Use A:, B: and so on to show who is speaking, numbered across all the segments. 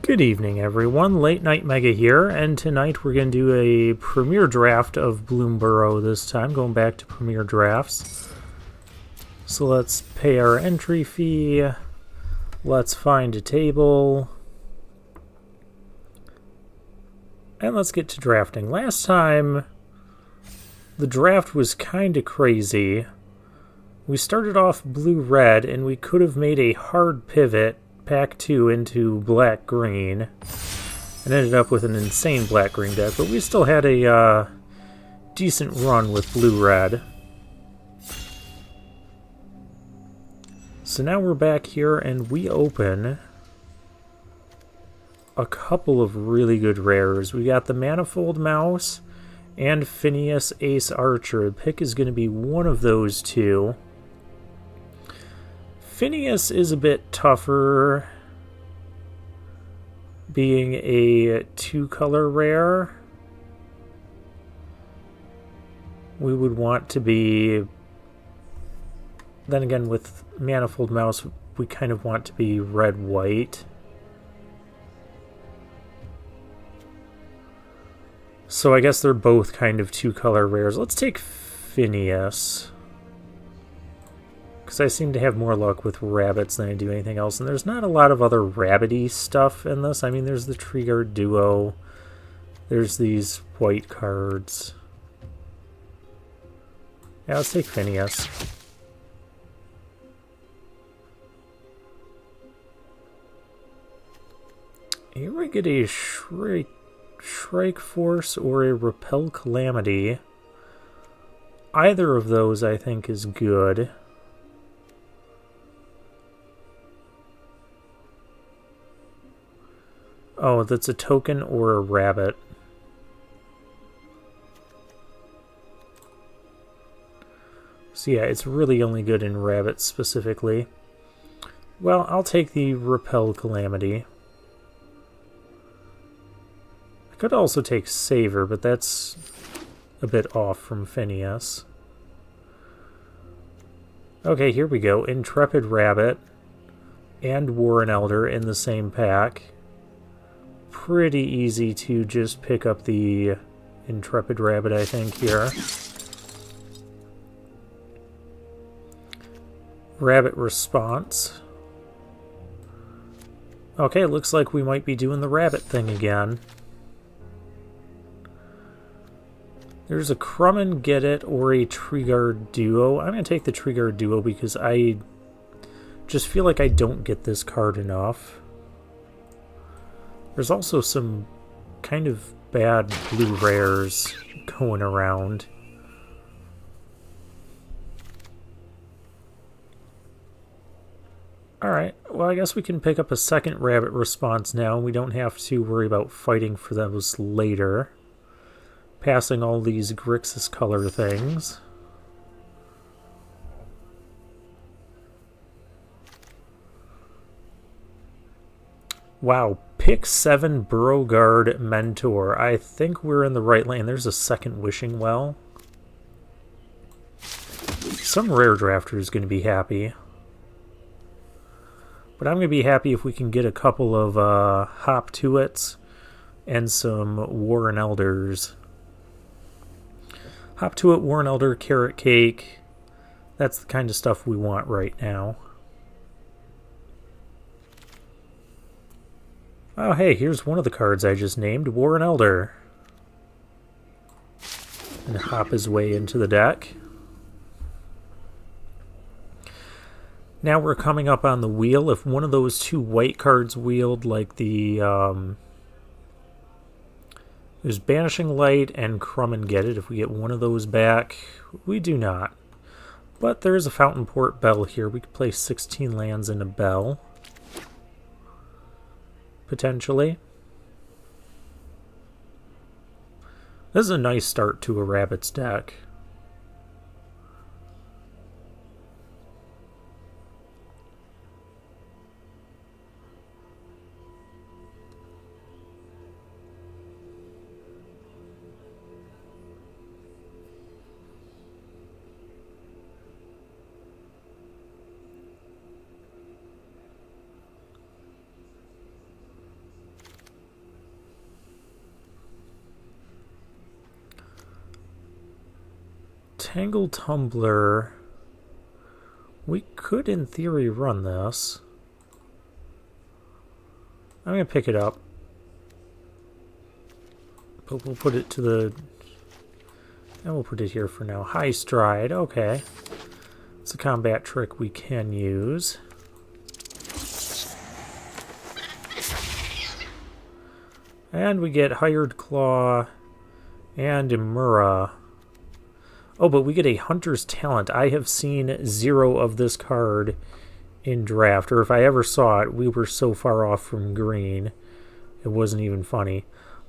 A: Good evening, everyone. Late Night Mega here, and tonight we're going to do a premiere draft of Bloomburrow this time, going back to premiere drafts. So let's pay our entry fee. Let's find a table. And let's get to drafting. Last time, the draft was kind of crazy. We started off blue-red, and we could have made a hard pivot pack 2 into black-green and ended up with an insane black-green deck, but we still had a decent run with blue-red. So now we're back here and we open a couple of really good rares. We got the Manifold Mouse and Finneas Ace Archer. The pick is going to be one of those two. Finneas is a bit tougher, being a 2-color rare. We would want to be... Then again, with Manifold Mouse, we kind of want to be red-white. So I guess they're both kind of 2-color rares. Let's take Finneas, because I seem to have more luck with rabbits than I do anything else. And there's not a lot of other rabbity stuff in this. I mean, there's the Trigger Duo. There's these white cards. Yeah, let's take Finneas. Here we get a Shrike Force or a Repel Calamity. Either of those I think is good. Oh, that's a token or a rabbit. So yeah, it's really only good in rabbits specifically. Well, I'll take the Repel Calamity. I could also take Savor, but that's a bit off from Finneas. Okay, here we go. Intrepid Rabbit and Warren Elder in the same pack. Pretty easy to just pick up the Intrepid Rabbit, I think, here. Rabbit Response. Okay, looks like we might be doing the rabbit thing again. There's a Crumb and Get It or a Trigger Duo. I'm going to take the Trigger Duo because I just feel like I don't get this card enough. There's also some kind of bad blue rares going around. Alright, well I guess we can pick up a second Rabbit Response now. We don't have to worry about fighting for those later. Passing all these Grixis color things. Wow, pick 7 Beauregard Mentor. I think we're in the right lane. There's a second Wishing Well. Some rare drafter is going to be happy. But I'm going to be happy if we can get a couple of Hop Tuits and some Warren Elders. Hop Tuit, Warren Elder, Carrot Cake. That's the kind of stuff we want right now. Oh, hey, here's one of the cards I just named, Warren Elder. And hop his way into the deck. Now we're coming up on the wheel. If one of those two white cards wheeled, like the... there's Banishing Light and Crumb and Get It. If we get one of those back, we do not. But there is a Fountain Port Bell here. We could play 16 lands in a Bell. Potentially. This is a nice start to a Rabbit's deck. Tangle Tumbler. We could, in theory, run this. I'm going to pick it up. But we'll put it to the... And we'll put it here for now. High Stride, okay. It's a combat trick we can use. And we get Hired Claw and Imura. Oh, but we get a Hunter's Talent. I have seen 0 of this card in draft, or if I ever saw it, we were so far off from green, it wasn't even funny.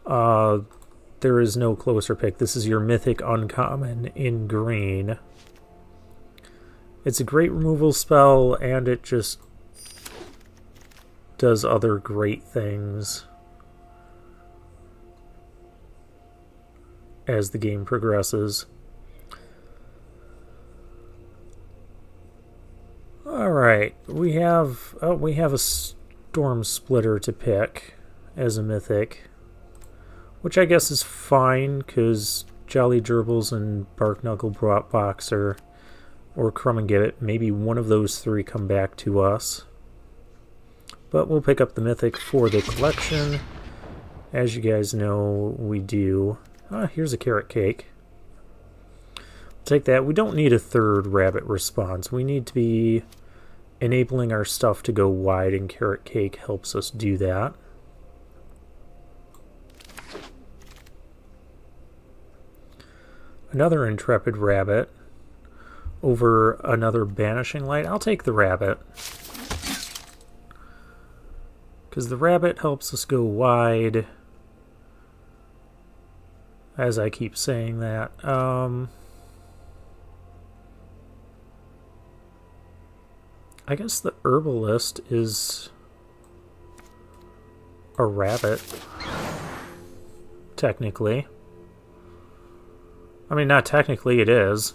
A: There is no closer pick. This is your Mythic Uncommon in green. It's a great removal spell, and it just does other great things as the game progresses. Alright, we have a Storm Splitter to pick as a mythic, which I guess is fine, because Jolly Gerbils and Bark Knuckle Boxer or Crumb and Gibbet, maybe one of those 3 come back to us. But we'll pick up the mythic for the collection. As you guys know, we do. Here's a Carrot Cake. Take that. We don't need a 3rd rabbit response. We need to be enabling our stuff to go wide, and Carrot Cake helps us do that. Another Intrepid Rabbit over another Banishing Light. I'll take the rabbit, because the rabbit helps us go wide, as I keep saying that. I guess the Herbalist is a rabbit, technically. I mean, not technically, it is.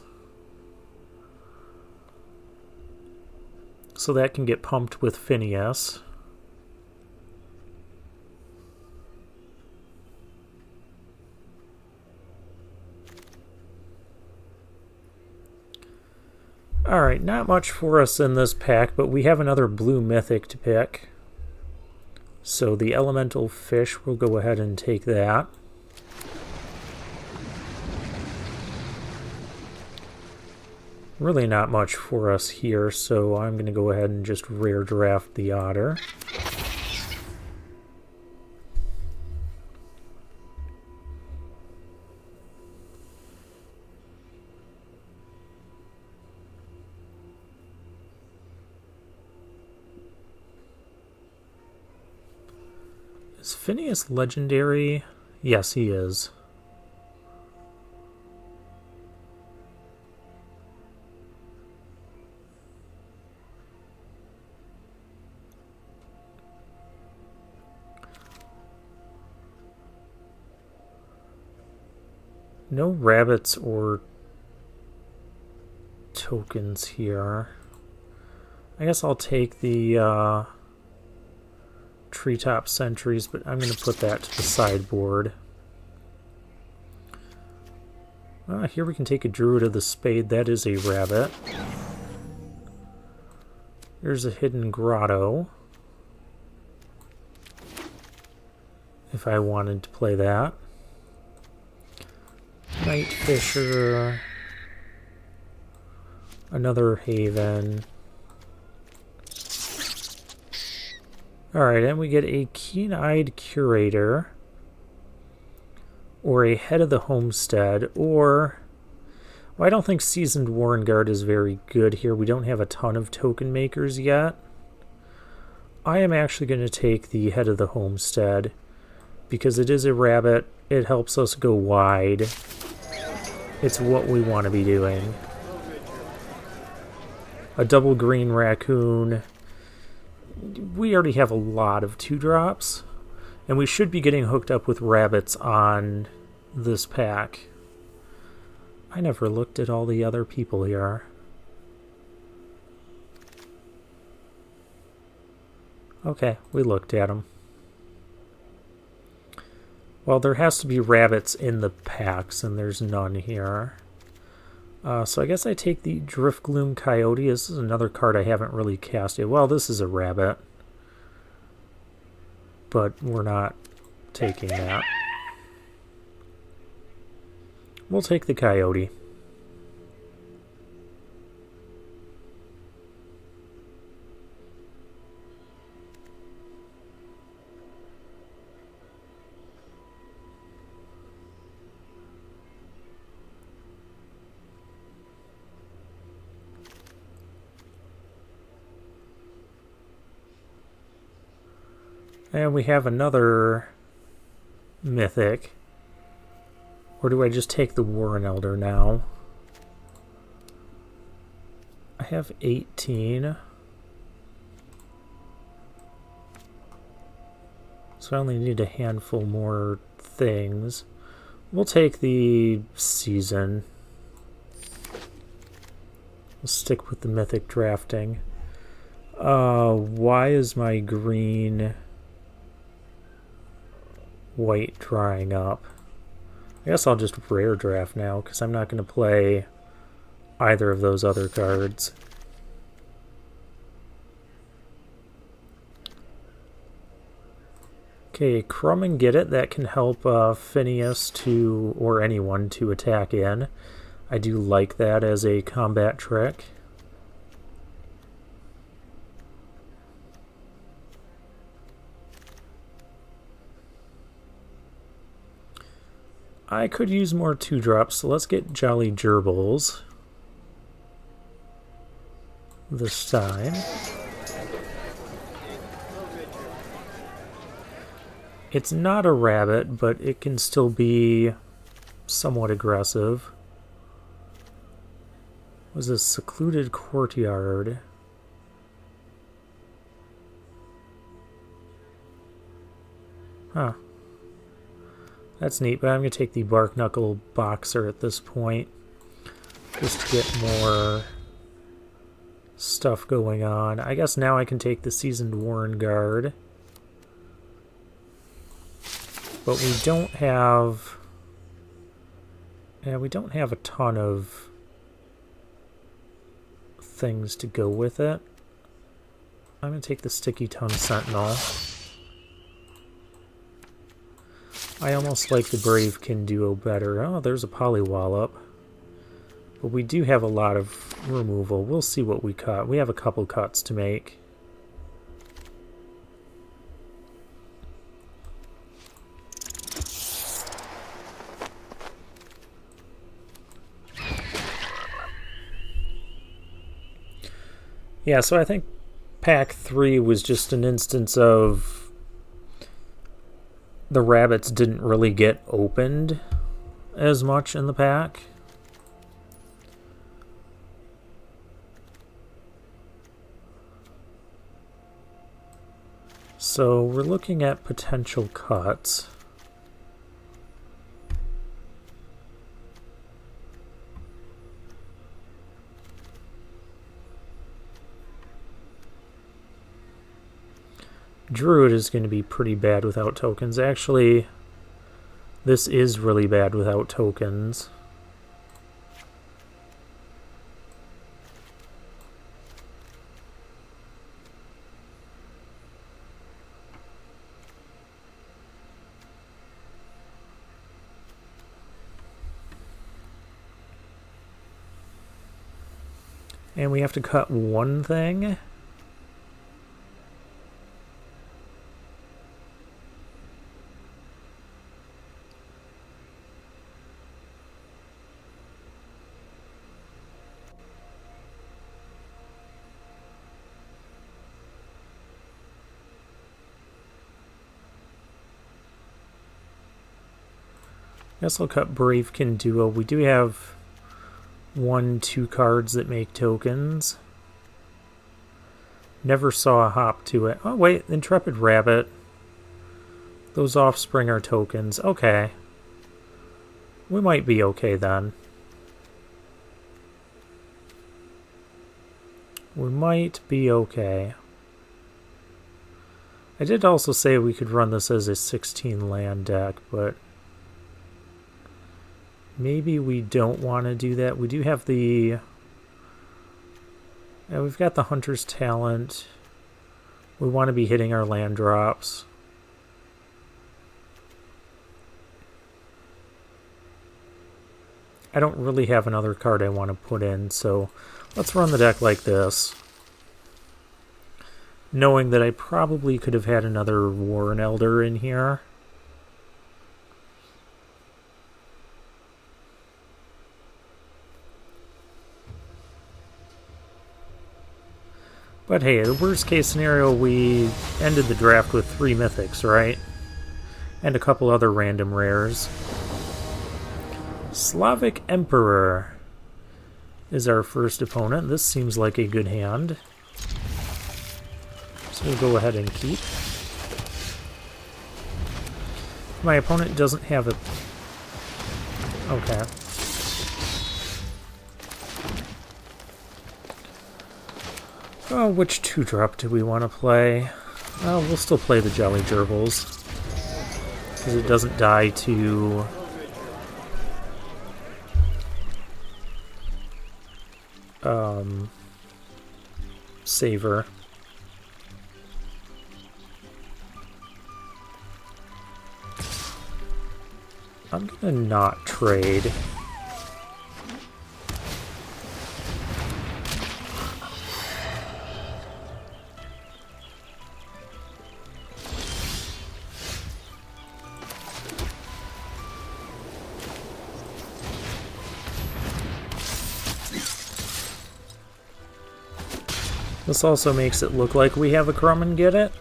A: So that can get pumped with Finneas. Alright, not much for us in this pack, but we have another blue mythic to pick. So the Elemental Fish, we'll go ahead and take that. Really not much for us here, so I'm going to go ahead and just rare draft the Otter. Is Finneas legendary? Yes, he is. No rabbits or tokens here. I guess I'll take the Treetop Sentries, but I'm going to put that to the sideboard. Here we can take a Druid of the Spade. That is a rabbit. There's a Hidden Grotto, if I wanted to play that. Night Fisher. Another Haven. Alright, and we get a Keen-Eyed Curator, or a Head of the Homestead, or... Well, I don't think Seasoned Warren Guard is very good here. We don't have a ton of token makers yet. I am actually going to take the Head of the Homestead, because it is a rabbit. It helps us go wide. It's what we want to be doing. A double green raccoon. We already have a lot of 2-drops, and we should be getting hooked up with rabbits on this pack. I never looked at all the other people here. Okay, we looked at them. Well, there has to be rabbits in the packs, and there's none here. So I guess I take the Driftgloom Coyote. This is another card I haven't really cast yet. Well, this is a rabbit. But we're not taking that. We'll take the Coyote. And we have another mythic. Or do I just take the Warren Elder now? I have 18. So I only need a handful more things. We'll take the season. We'll stick with the mythic drafting. Why is my green white drying up? I guess I'll just rare draft now because I'm not going to play either of those other cards. Okay, Crumb and Get It. That can help Finneas to, or anyone to attack in. I do like that as a combat trick. I could use more 2-drops, so let's get Jolly Gerbils this time. It's not a rabbit, but it can still be somewhat aggressive. It was a secluded courtyard. Huh. That's neat, but I'm going to take the Bark Knuckle Boxer at this point, just to get more stuff going on. I guess now I can take the Seasoned Warren Guard. But we don't have... Yeah, we don't have a ton of things to go with it. I'm going to take the Sticky Tongue Sentinel. I almost like the Bravekin Duo better. Oh, there's a Polywallop. But we do have a lot of removal. We'll see what we cut. We have a couple cuts to make. Yeah, so I think pack 3 was just an instance of the rabbits didn't really get opened as much in the pack. So we're looking at potential cuts. Druid is going to be pretty bad without tokens. Actually, this is really bad without tokens. And we have to cut one thing. Guess I'll cut Bravekin Duo. We do have 1-2 cards that make tokens. Never saw a hop to it. Oh wait, Intrepid Rabbit. Those offspring are tokens. Okay. We might be okay then. We might be okay. I did also say we could run this as a 16 land deck, but Maybe we don't want to do that. We do have the... we've got the Hunter's Talent. We want to be hitting our land drops. I don't really have another card I want to put in, so let's run the deck like this. Knowing that I probably could have had another Warren Elder in here. But hey, the worst case scenario, we ended the draft with 3 mythics, right? And a couple other random rares. Slavic Emperor is our first opponent. This seems like a good hand. So we'll go ahead and keep. My opponent doesn't have it. Okay. Oh, which 2-drop do we want to play? Oh, we'll still play the Jolly Gerbils. Because it doesn't die to... Saver. I'm gonna not trade. This also makes it look like we have a Crumb and Get It.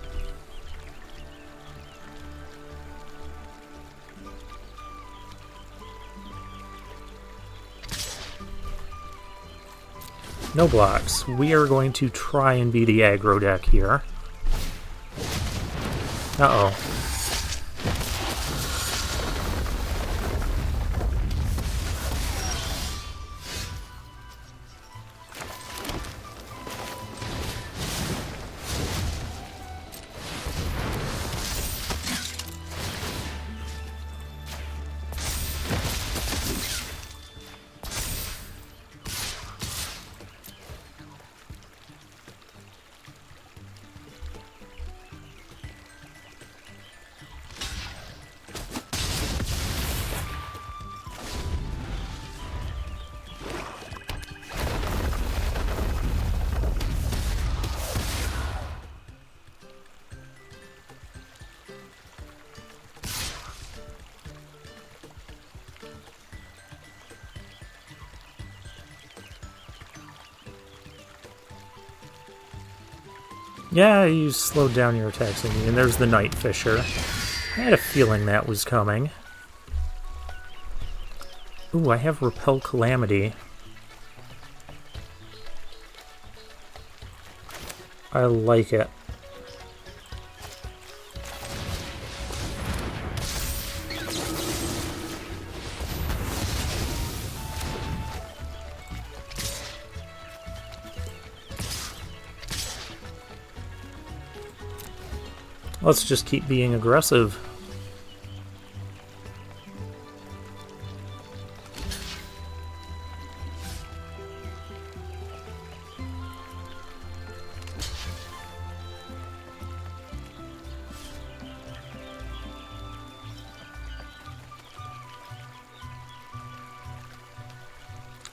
A: No blocks. We are going to try and be the aggro deck here. Uh-oh. Yeah, you slowed down your attacks on me, and there's the Night Fisher. I had a feeling that was coming. Ooh, I have Repel Calamity. I like it. Let's just keep being aggressive.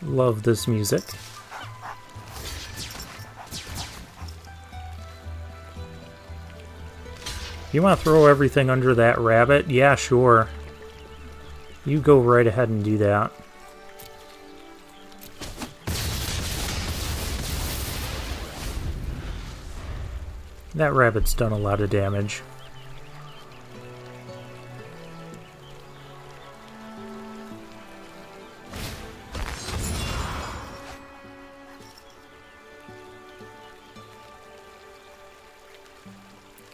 A: Love this music. You want to throw everything under that rabbit? Yeah, sure. You go right ahead and do that. That rabbit's done a lot of damage.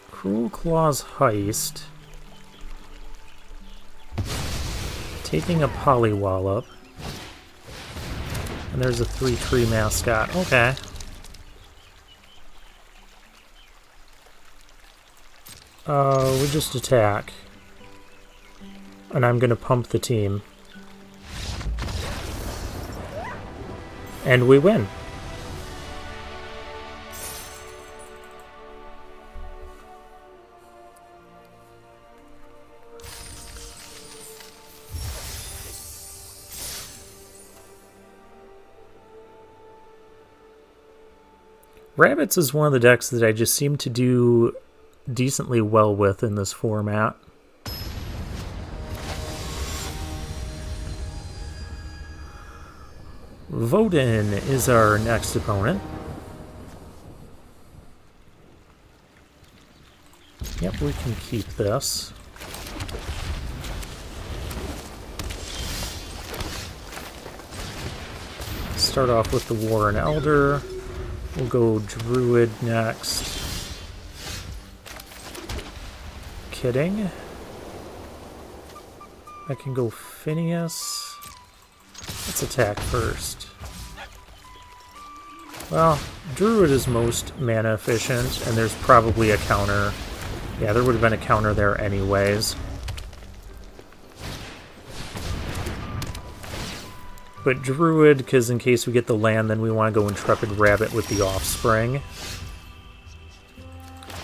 A: Cruel Claw's Heist. Taking a Polywallop. And there's a 3-tree mascot. Okay. We just attack. And I'm gonna pump the team. And we win. Rabbits is one of the decks that I just seem to do decently well with in this format. Voden is our next opponent. Yep, we can keep this. Start off with the Warren Elder. We'll go Druid next. Kidding. I can go Finneas. Let's attack first. Well, Druid is most mana efficient, and there's probably a counter. Yeah, there would have been a counter there anyways. But Druid, because in case we get the land, then we want to go Intrepid Rabbit with the Offspring.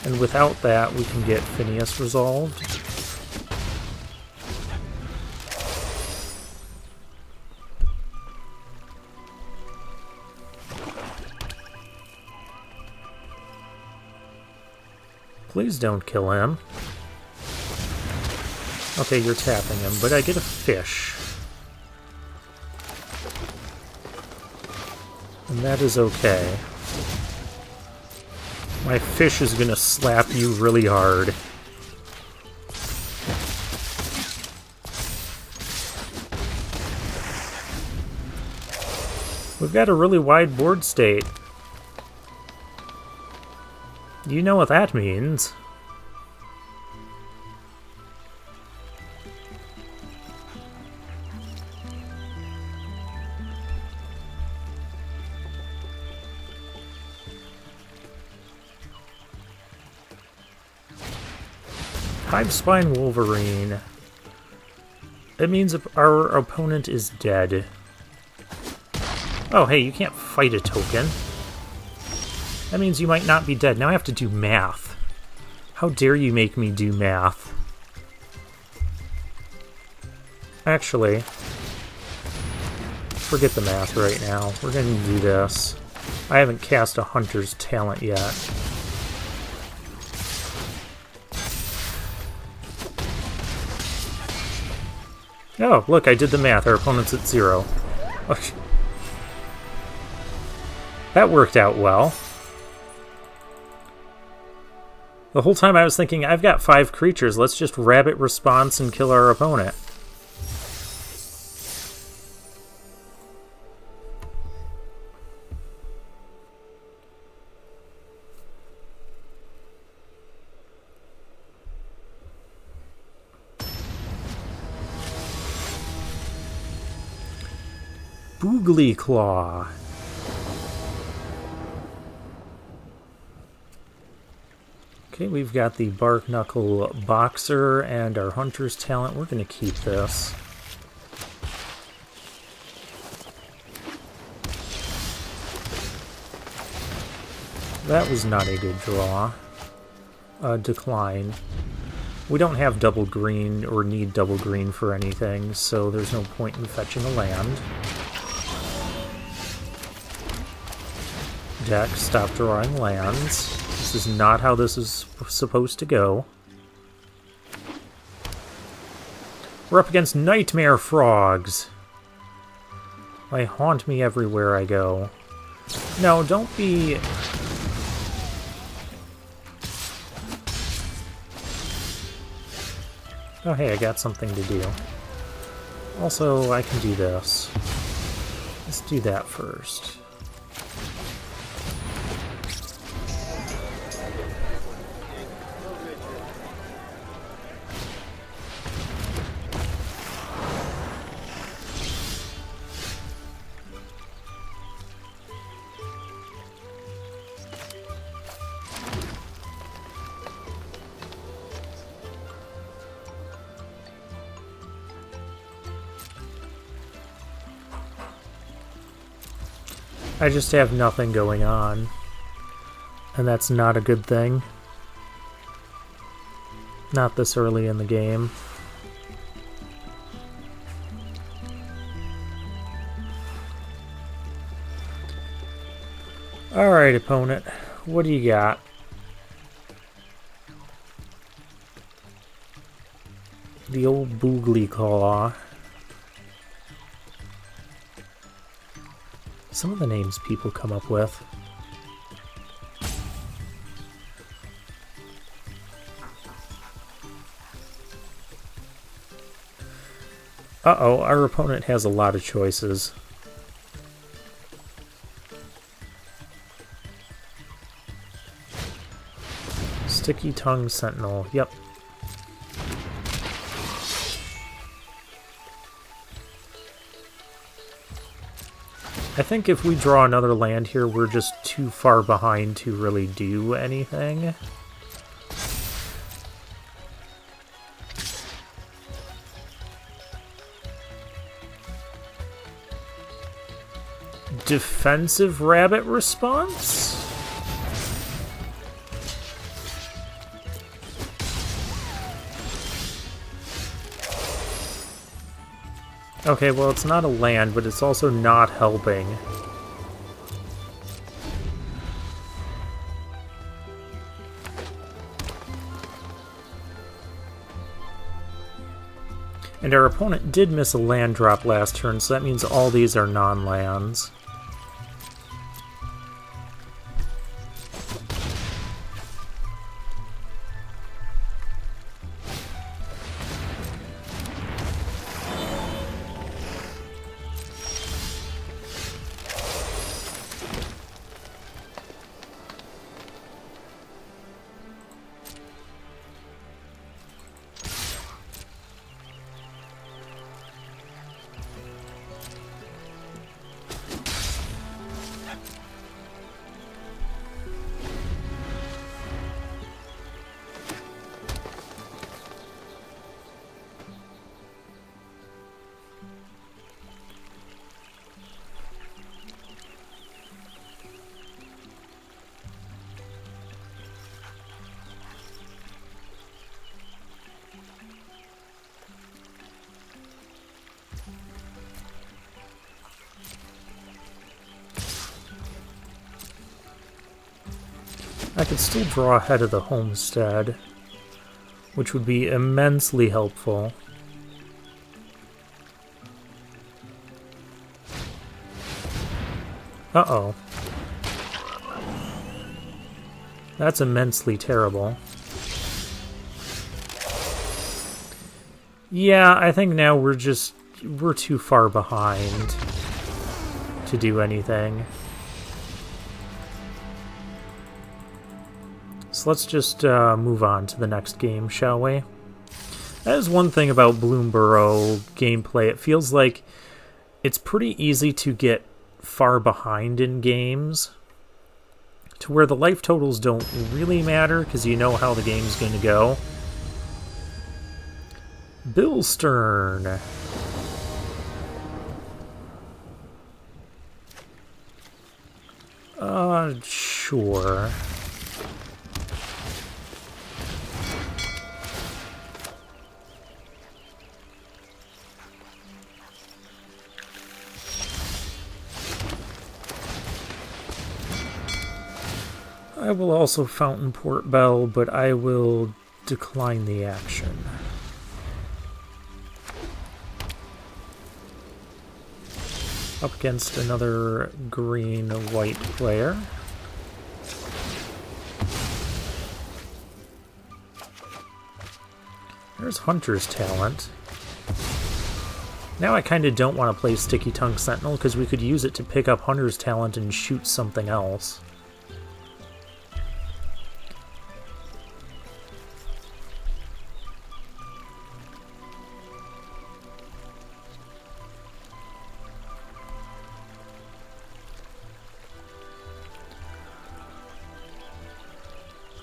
A: And without that, we can get Finneas resolved. Please don't kill him. Okay, you're tapping him, but I get a fish. And that is okay. My fish is gonna slap you really hard. We've got a really wide board state. You know what that means. Hivespine Wolverine. It means our opponent is dead. Oh, hey, you can't fight a token. That means you might not be dead. Now I have to do math. How dare you make me do math? Actually, forget the math right now. We're going to do this. I haven't cast a Hunter's Talent yet. Oh, look, I did the math. Our opponent's at 0. Okay. That worked out well. The whole time I was thinking, I've got 5 creatures, let's just rabbit response and kill our opponent. Boogly Claw. Okay, we've got the Bark Knuckle Boxer and our Hunter's Talent. We're going to keep this. That was not a good draw. Decline. We don't have double green or need double green for anything, so there's no point in fetching a land. Deck, stop drawing lands. This is not how this is supposed to go. We're up against Nightmare Frogs. They haunt me everywhere I go. No, don't be... Oh hey, I got something to do. Also, I can do this. Let's do that first. I just have nothing going on. And that's not a good thing. Not this early in the game. Alright, opponent. What do you got? The old Boogly Claw. Some of the names people come up with. Uh-oh, our opponent has a lot of choices. Sticky Tongue Sentinel, yep. I think if we draw another land here, we're just too far behind to really do anything. Defensive rabbit response? Okay, well, it's not a land, but it's also not helping. And our opponent did miss a land drop last turn, so that means all these are non-lands. I could still draw ahead of the homestead, which would be immensely helpful. Uh-oh. That's immensely terrible. Yeah, I think now we're too far behind to do anything. So let's just move on to the next game, shall we? That is one thing about Bloomburrow gameplay. It feels like it's pretty easy to get far behind in games, to where the life totals don't really matter because you know how the game's going to go. Bill's turn. Sure. I will also Fountain Port Bell, but I will decline the action. Up against another green-white player. There's Hunter's Talent. Now I kind of don't want to play Sticky Tongue Sentinel because we could use it to pick up Hunter's Talent and shoot something else.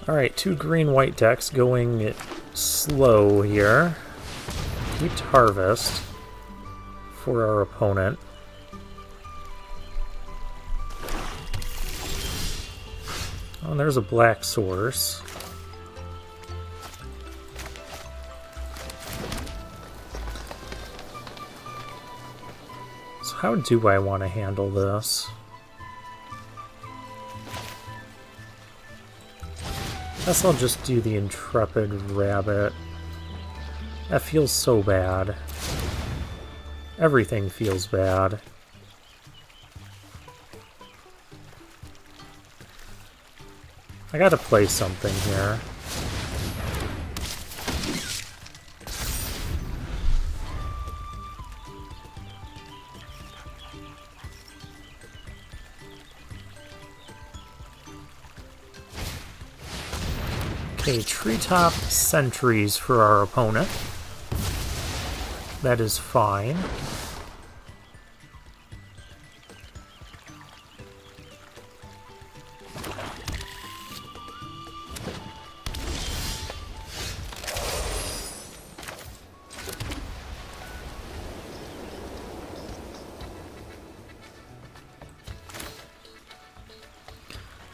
A: Alright, two green-white decks going slow here. Heaped Harvest for our opponent. Oh, and there's a black source. So how do I want to handle this? Guess I'll just do the Intrepid Rabbit. That feels so bad. Everything feels bad. I gotta play something here. Okay, treetop sentries for our opponent. That is fine.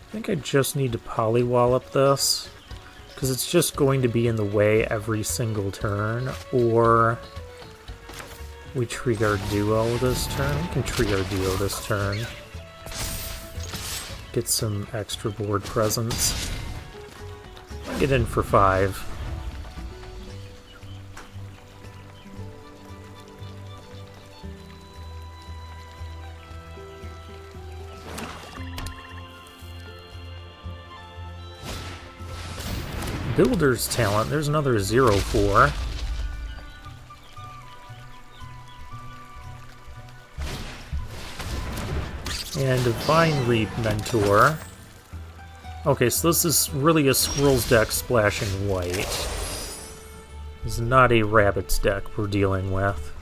A: I think I just need to polywallop this, because it's just going to be in the way every single turn, or we tree our duo this turn. We can tree our duo this turn. Get some extra board presence. Get in for 5. Builder's Talent, there's another 0-4. And Divine Reap Mentor. Okay, so this is really a Squirrel's deck splashing white. This is not a Rabbit's deck we're dealing with.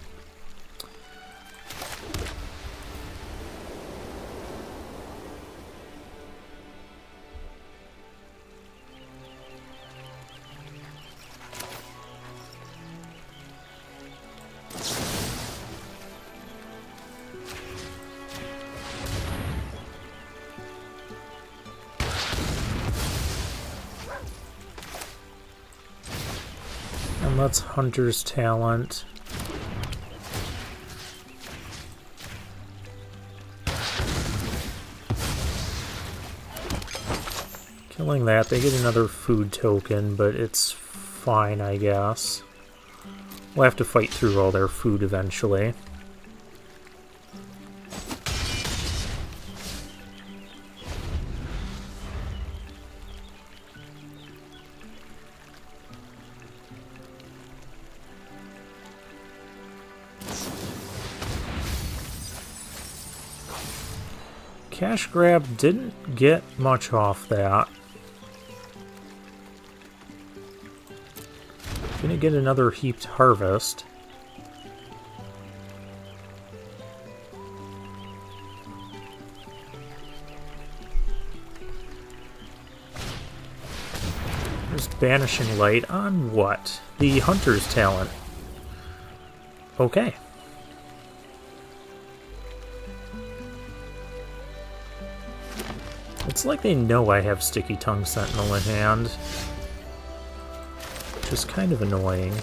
A: And that's Hunter's Talent. Killing that, they get another food token, but it's fine, I guess. We'll have to fight through all their food eventually. Cash Grab didn't get much off that. Gonna get another Heaped Harvest. There's Banishing Light on what? The Hunter's Talent. Okay. It's like they know I have Sticky Tongue Sentinel in hand. Which is kind of annoying.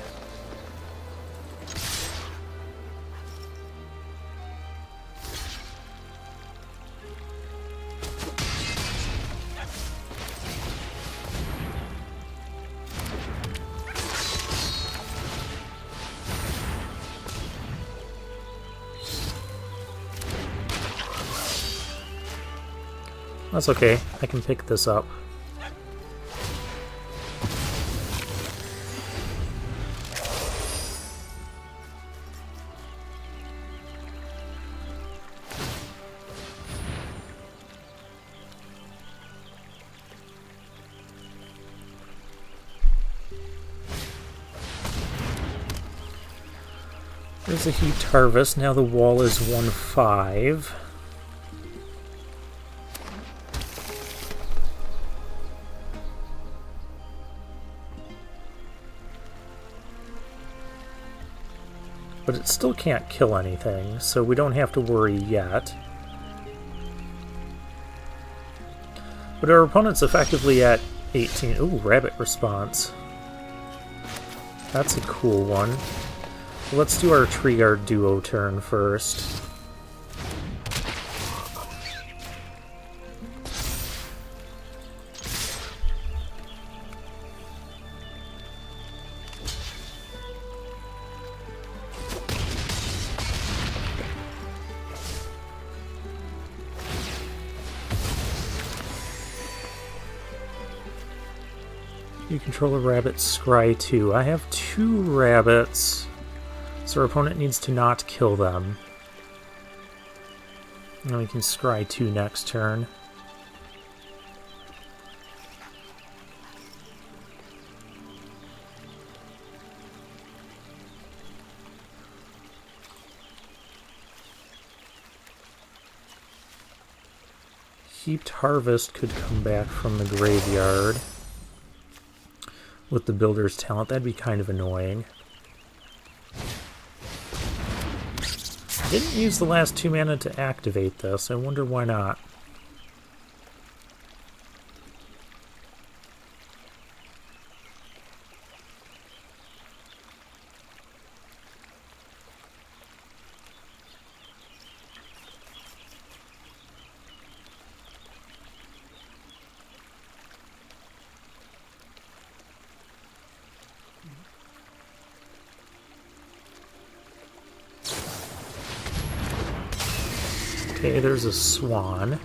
A: That's okay, I can pick this up. There's a Heaped Harvest, now the wall is 1-5. But it still can't kill anything, so we don't have to worry yet. But our opponent's effectively at 18. Ooh, rabbit response. That's a cool one. Let's do our tree guard duo turn first. You control a rabbit, scry 2. I have 2 rabbits, so our opponent needs to not kill them. And we can scry 2 next turn. Heaped Harvest could come back from the graveyard. With the builder's talent, that'd be kind of annoying. Didn't use the last 2 mana to activate this. I wonder why not. Okay, there's a swan.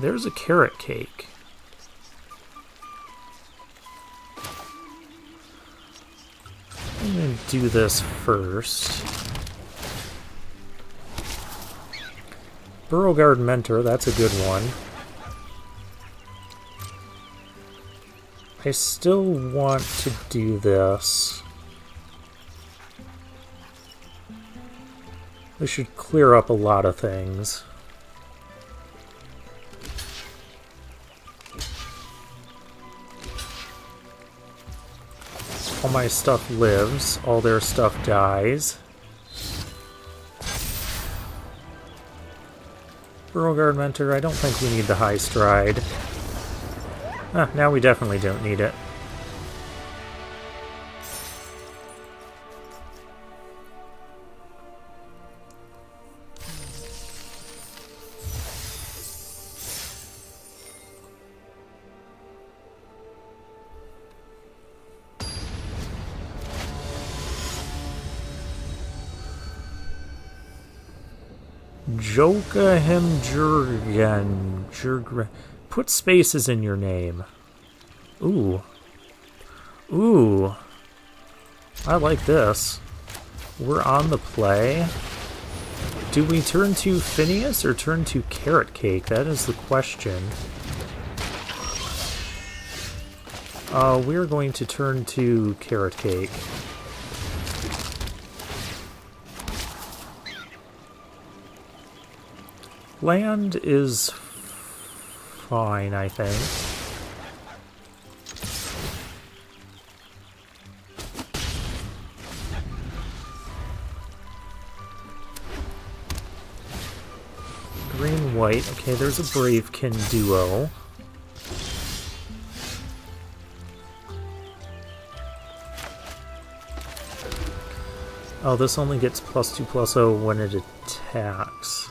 A: There's a carrot cake. I'm going to do this first. Beauregard Mentor, that's a good one. I still want to do this. This should clear up a lot of things. All my stuff lives, all their stuff dies. Beauregard Mentor, I don't think we need the High Stride. Ah, now we definitely don't need it. Joachim Jurgen. Put spaces in your name. Ooh. Ooh. I like this. We're on the play. Do we turn to Finneas or turn to Carrot Cake? That is the question. We're going to turn to Carrot Cake. Land is fine, I think. Green-white. Okay, there's a Bravekin duo. Oh, this only gets +2/+0 when it attacks.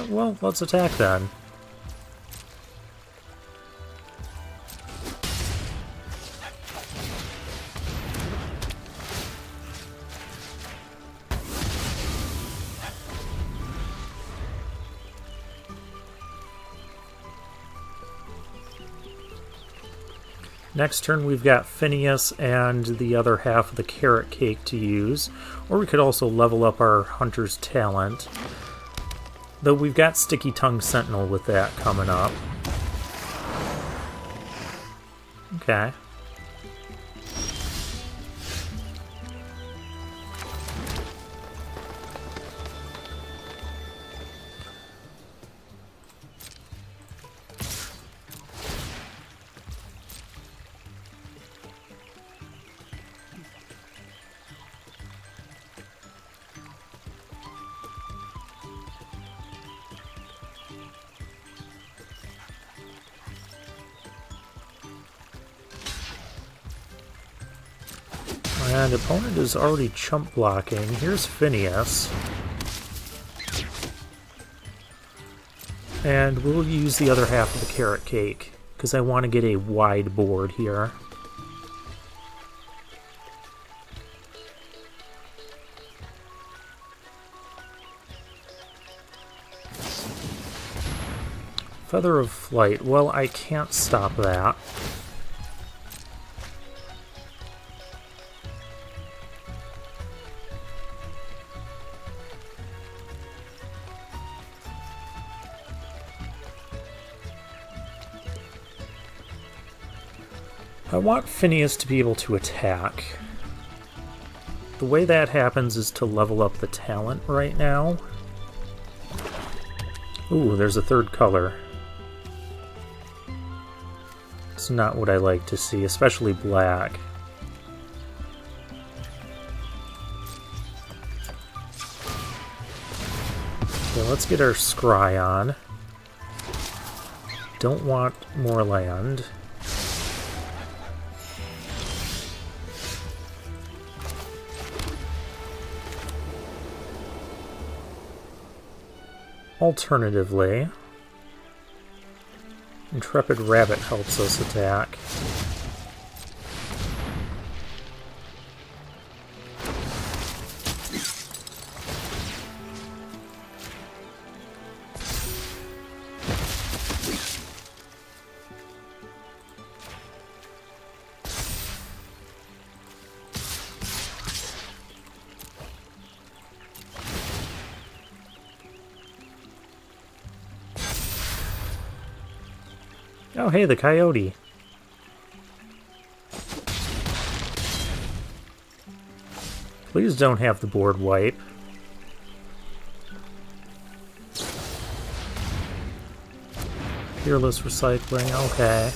A: Well, let's attack then. Next turn we've got Finneas and the other half of the Carrot Cake to use, or we could also level up our Hunter's Talent. Though we've got Sticky Tongue Sentinel with that coming up. Okay. And opponent is already chump blocking. Here's Finneas. And we'll use the other half of the carrot cake, because I want to get a wide board here. Feather of Flight. Well, I can't stop that. I want Finneas to be able to attack. The way that happens is to level up the talent right now. Ooh, there's a third color. It's not what I like to see, especially black. Okay, let's get our scry on. Don't want more land. Alternatively, Intrepid Rabbit helps us attack. Oh, hey, the coyote. Please don't have the board wipe. Fearless recycling, okay.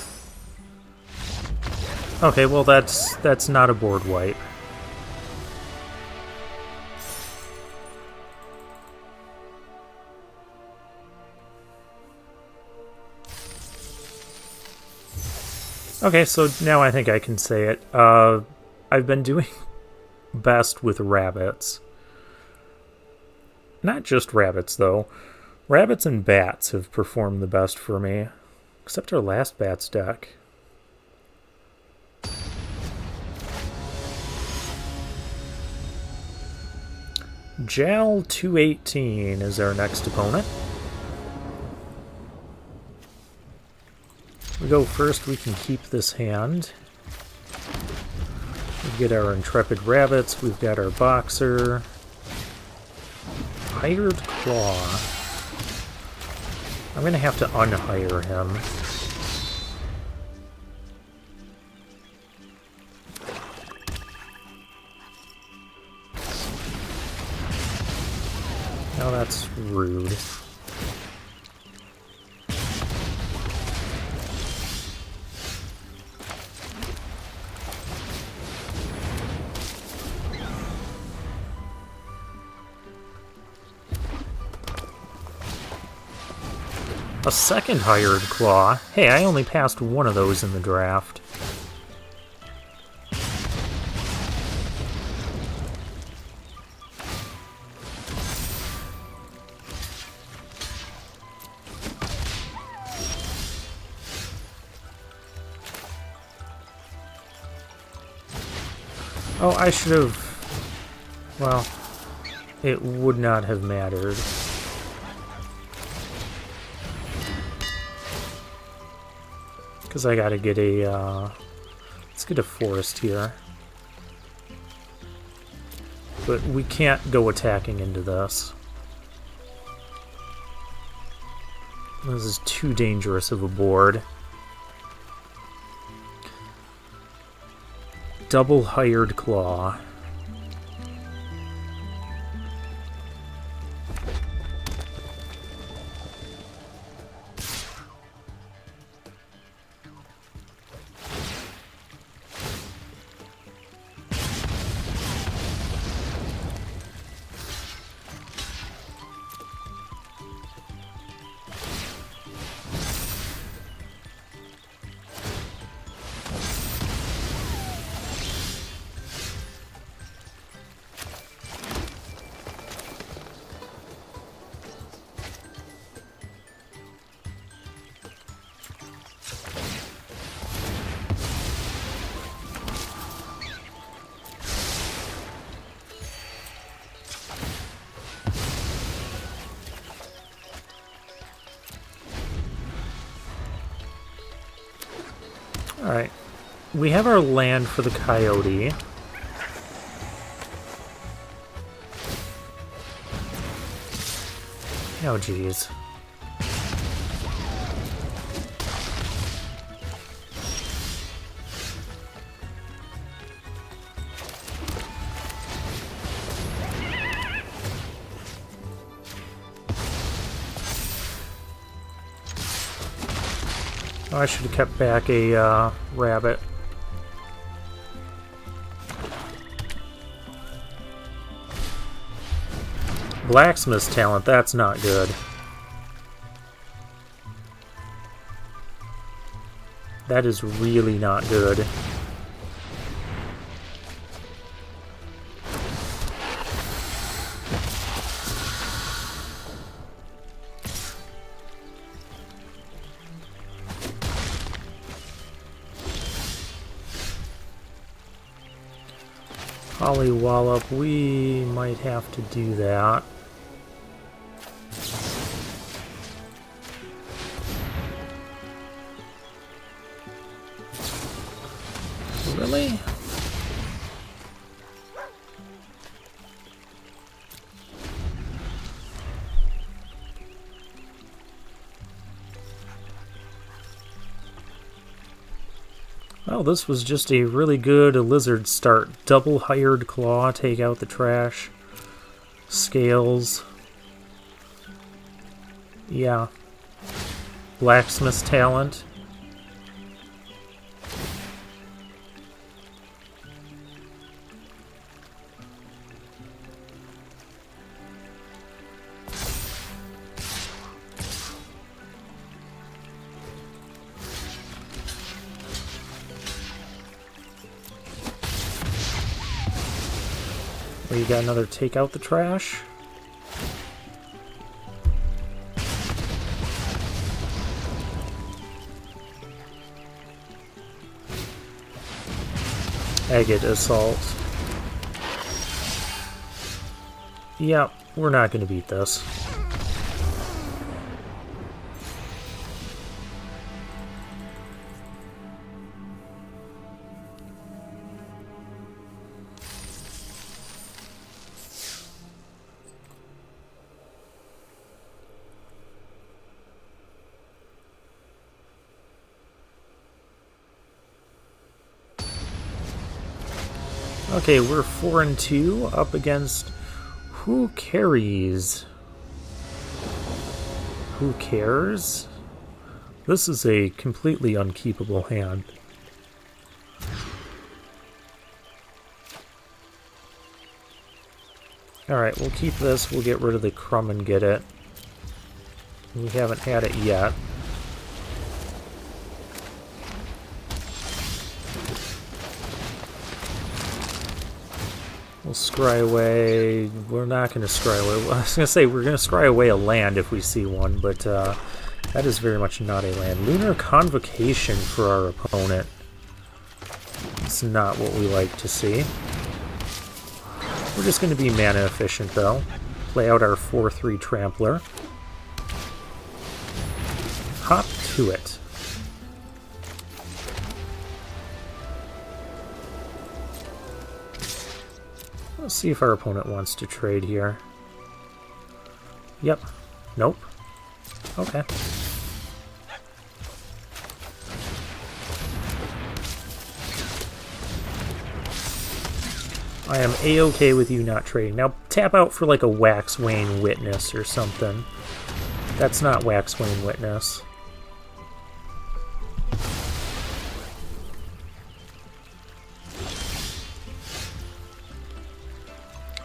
A: Okay, well that's not a board wipe. Okay, so now I think I can say it. I've been doing best with rabbits. Not just rabbits, though. Rabbits and bats have performed the best for me. Except our last bats deck. Jal 218 is our next opponent. We go first, we can keep this hand. We get our Intrepid Rabbits, we've got our Boxer. Hired Claw. I'm gonna have to unhire him. Now that's rude. A second Hired Claw. Hey, I only passed one of those in the draft. Oh, I should have... Well, it would not have mattered. Because I gotta get a, let's get a forest here. But we can't go attacking into this. This is too dangerous of a board. Double Hired Claw. Alright. We have our land for the coyote. Oh, jeez. Oh, I should have kept back a rabbit. Blacksmith's talent, that's not good. That is really not good. Pollywallop, we might have to do that. Really? Well, this was just a really good lizard start. Double hired claw, take out the trash. Scales. Yeah. Blacksmith's talent. We got another take out the trash. Agate assault. Yep, we're not going to beat this. Okay, we're 4-2 up against Who Carries? Who Cares? This is a completely unkeepable hand. Alright, we'll keep this. We'll get rid of the crumb and get it. We haven't had it yet. We'll scry away. We're not going to scry away. I was going to say we're going to scry away a land if we see one, but that is very much not a land. Lunar Convocation for our opponent. It's not what we like to see. We're just going to be mana efficient, though. Play out our 4/3 Trampler. Hop to it. Let's see if our opponent wants to trade here. Yep. Nope. Okay. I am A-okay with you not trading. Now tap out for like a Waxwane Witness or something. That's not Waxwane Witness.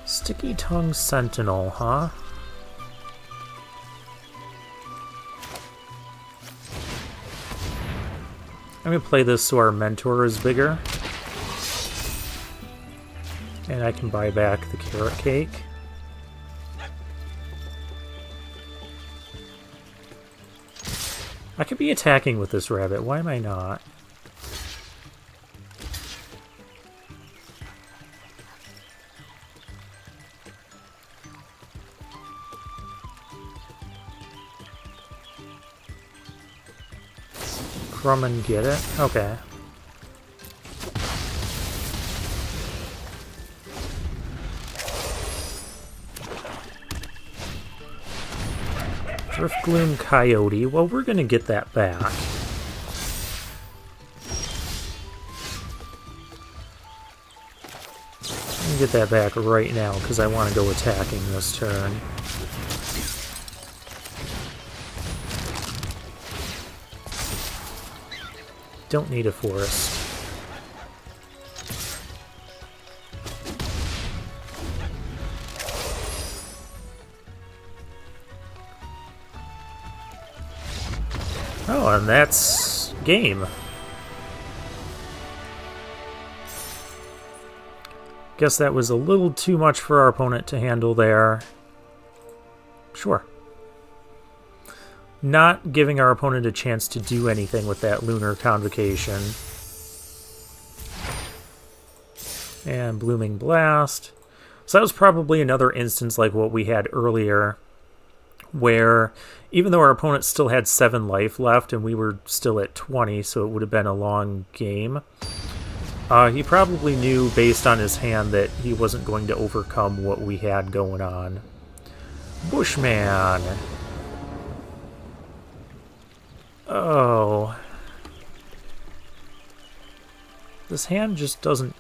A: Sticky Tongue Sentinel, huh? I'm gonna play this so our mentor is bigger. And I can buy back the carrot cake. I could be attacking with this rabbit, why am I not? Crumb and get it? Okay. Driftgloom Coyote. Well, we're going to get that back. I'm going to get that back right now because I want to go attacking this turn. Don't need a forest. Oh, and that's game. Guess that was a little too much for our opponent to handle there. Sure. Not giving our opponent a chance to do anything with that Lunar Convocation. And Blooming Blast. So that was probably another instance like what we had earlier, where even though our opponent still had 7 life left and we were still at 20, so it would have been a long game, he probably knew based on his hand that he wasn't going to overcome what we had going on. Bushman! Oh. This hand just doesn't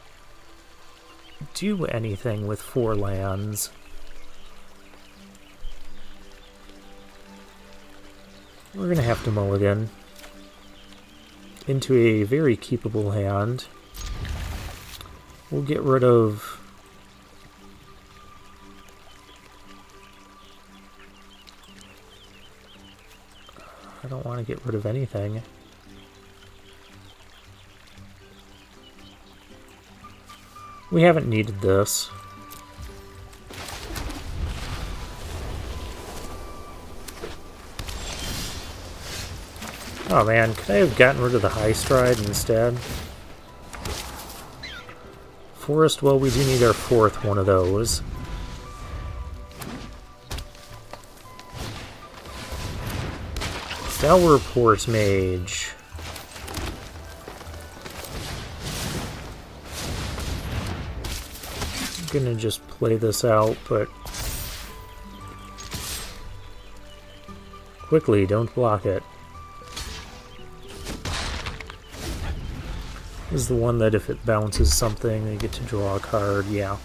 A: do anything with 4 lands. We're going to have to mulligan into a very keepable hand. We'll get rid of... I don't want to get rid of anything. We haven't needed this. Oh man, could I have gotten rid of the High Stride instead? Forest, well, we do need our 4th one of those. Sourport Mage. I'm gonna just play this out, but quickly, don't block it. This is the one that if it bounces something, they get to draw a card, yeah.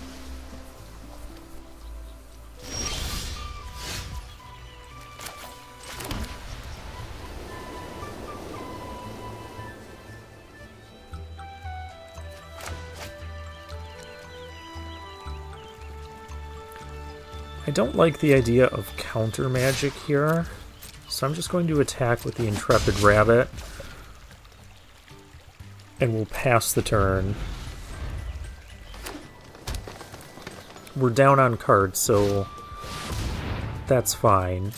A: I don't like the idea of counter magic here, so I'm just going to attack with the Intrepid Rabbit, and we'll pass the turn. We're down on cards, so that's fine.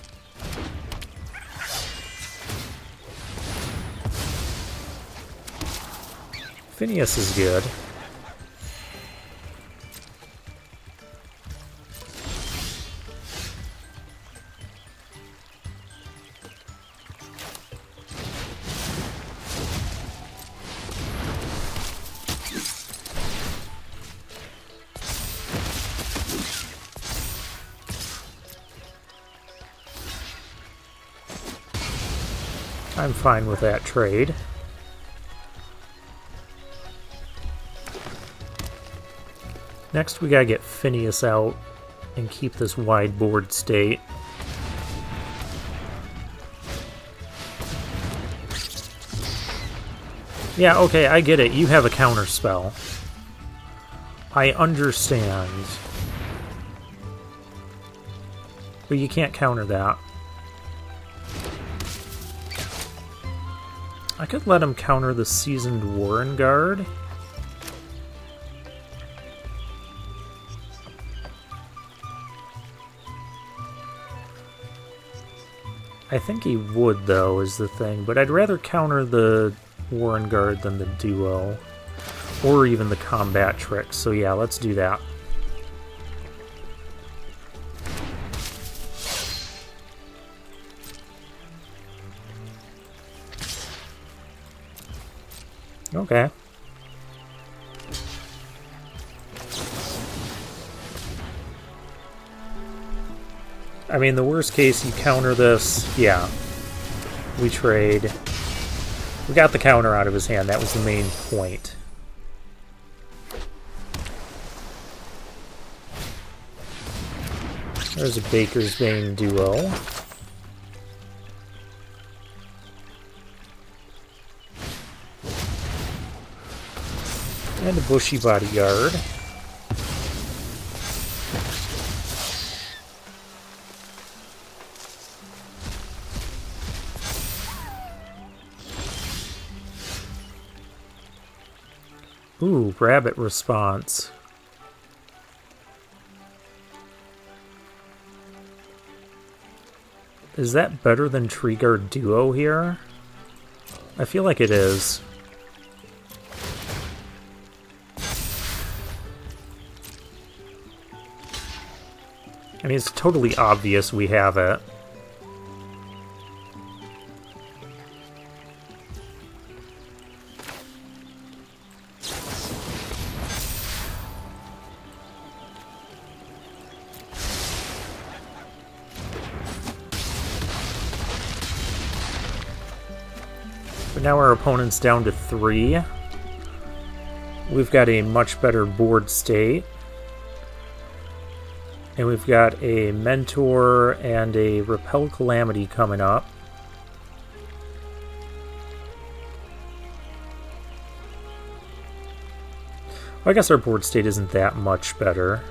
A: Finneas is good. I'm fine with that trade. Next we gotta get Finneas out and keep this wide board state. Yeah, okay, I get it. You have a counter spell. I understand. But you can't counter that. I could let him counter the Seasoned Warren Guard. I think he would, though, is the thing. But I'd rather counter the Warren Guard than the duo. Or even the combat tricks. So yeah, let's do that. Okay. I mean, the worst case, you counter this. Yeah. We trade. We got the counter out of his hand. That was the main point. There's a Baker's Bane duo. And a Bushy Bodyguard. Ooh, Rabbit Response. Is that better than Tree Guard Duo here? I feel like it is. I mean, it's totally obvious we have it. But now our opponent's down to 3. We've got a much better board state. And we've got a Mentor and a Repel Calamity coming up. Well, I guess our board state isn't that much better.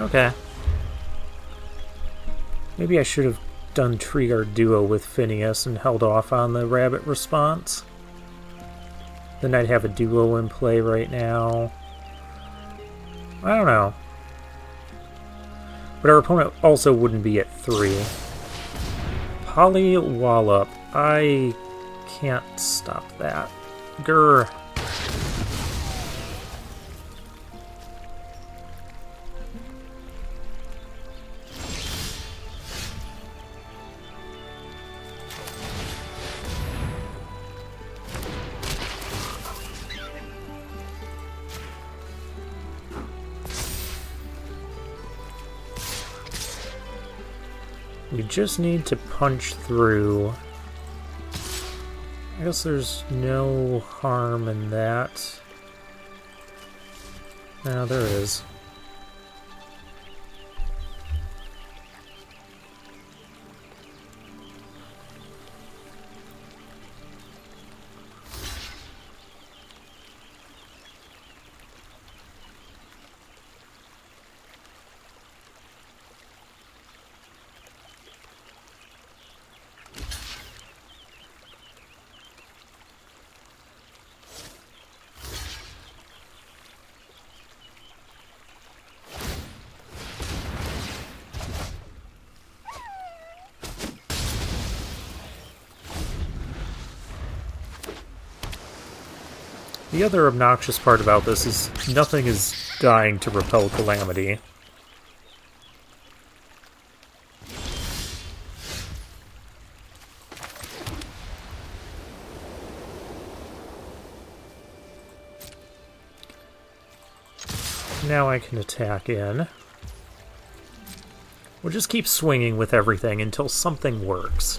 A: Okay. Maybe I should have done Tree Guard Duo with Finneas and held off on the Rabbit Response. Then I'd have a duo in play right now. I don't know. But our opponent also wouldn't be at 3. Polywallop. I can't stop that. Grr. We just need to punch through. I guess there's no harm in that. No, there is. The other obnoxious part about this is nothing is dying to Repel Calamity. Now I can attack in. We'll just keep swinging with everything until something works.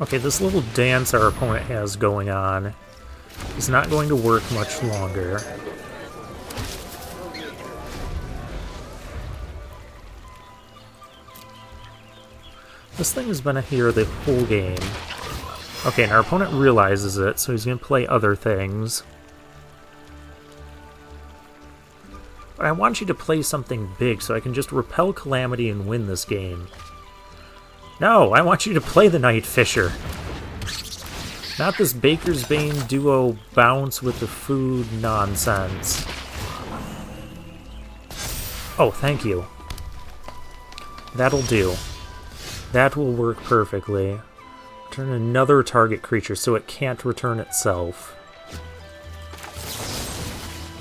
A: Okay, this little dance our opponent has going on is not going to work much longer. This thing has been here the whole game. Okay, and our opponent realizes it, so he's going to play other things. But I want you to play something big so I can just repel Calamity and win this game. No, I want you to play the Night Fisher. Not this Baker's Bane duo bounce with the food nonsense. Oh, thank you. That'll do. That will work perfectly. Return another target creature so it can't return itself.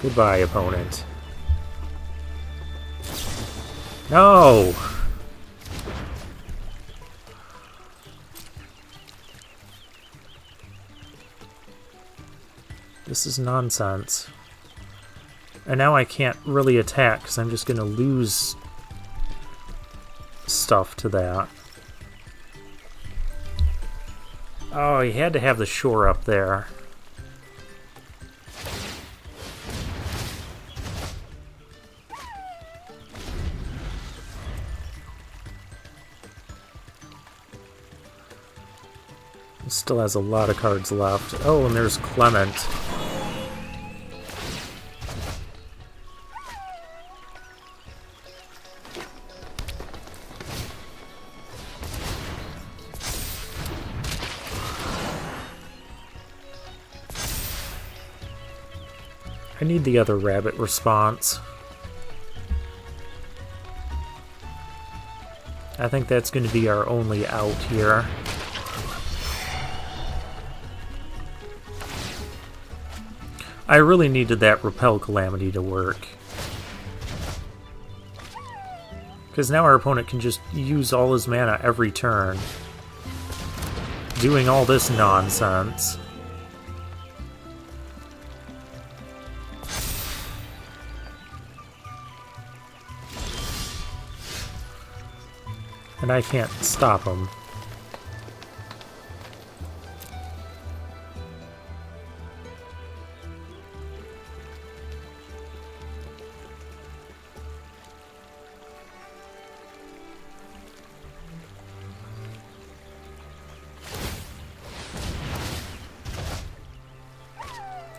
A: Goodbye, opponent. No! This is nonsense. And now I can't really attack because I'm just going to lose stuff to that. Oh, he had to have the shore up there. He still has a lot of cards left. Oh, and there's Clement. I need the other rabbit response. I think that's going to be our only out here. I really needed that Repel Calamity to work. Because now our opponent can just use all his mana every turn. Doing all this nonsense. And I can't stop him.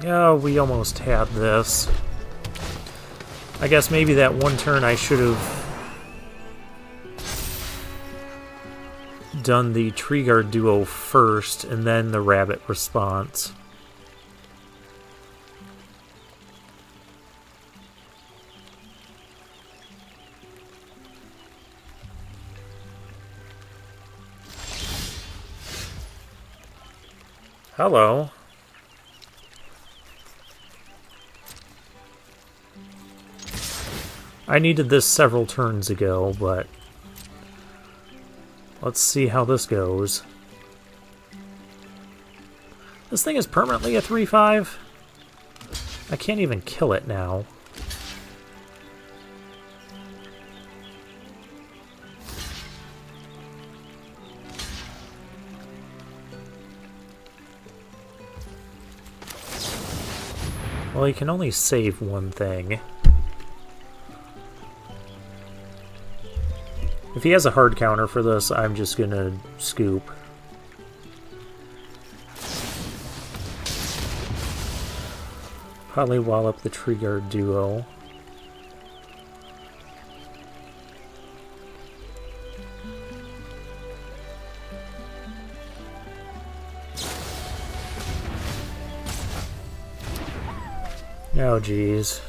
A: Yeah, we almost had this. I guess maybe that one turn I should have done the Tree Guard duo first, and then the rabbit response. Hello. I needed this several turns ago, but let's see how this goes. This thing is permanently a 3/5? I can't even kill it now. Well, he can only save one thing. If he has a hard counter for this, I'm just gonna scoop. Probably wallop the Tree Guard duo. Oh, geez.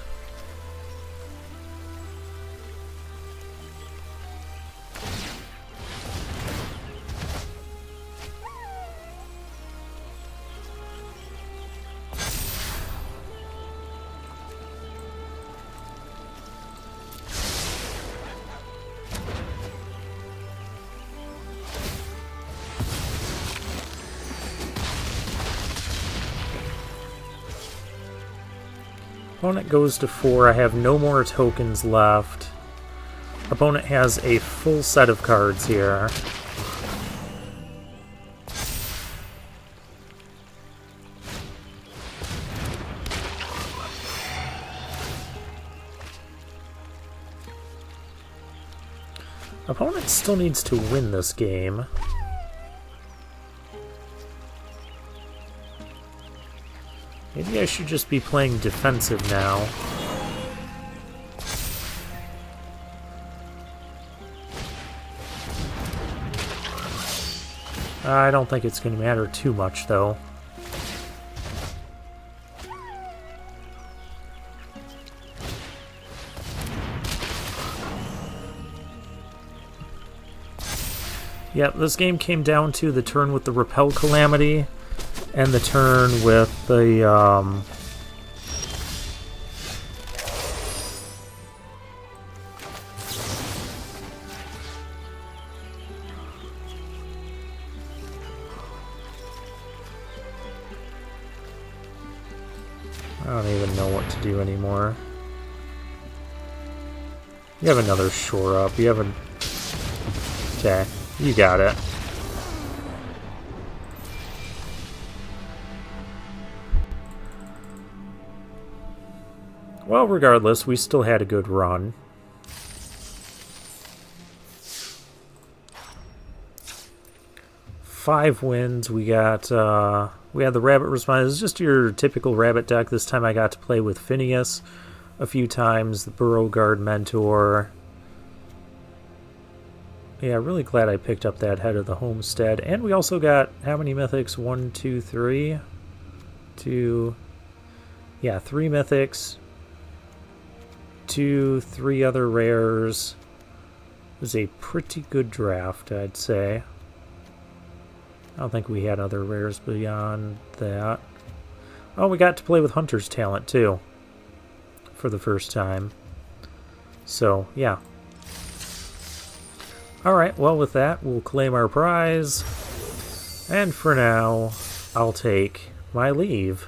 A: Opponent goes to 4. I have no more tokens left. Opponent has a full set of cards here. Opponent still needs to win this game. Maybe I should just be playing defensive now. I don't think it's going to matter too much, though. Yep, this game came down to the turn with the Repel Calamity and the turn with the, I don't even know what to do anymore. You have another shore up. You have a... Okay, you got it. Well, regardless, we still had a good run. Five wins. We got, we had the Rabbit Response. It's just your typical Rabbit deck. This time I got to play with Finneas a few times, the Burrow Guard Mentor. Yeah, really glad I picked up that Head of the Homestead. And we also got, how many mythics? 1, 2, 3? 2... Yeah, 3 mythics. 2, 3 other rares. It was a pretty good draft, I'd say. I don't think we had other rares beyond that. Oh, we got to play with Hunter's Talent, too. For the first time. So, yeah. Alright, well with that, we'll claim our prize. And for now, I'll take my leave.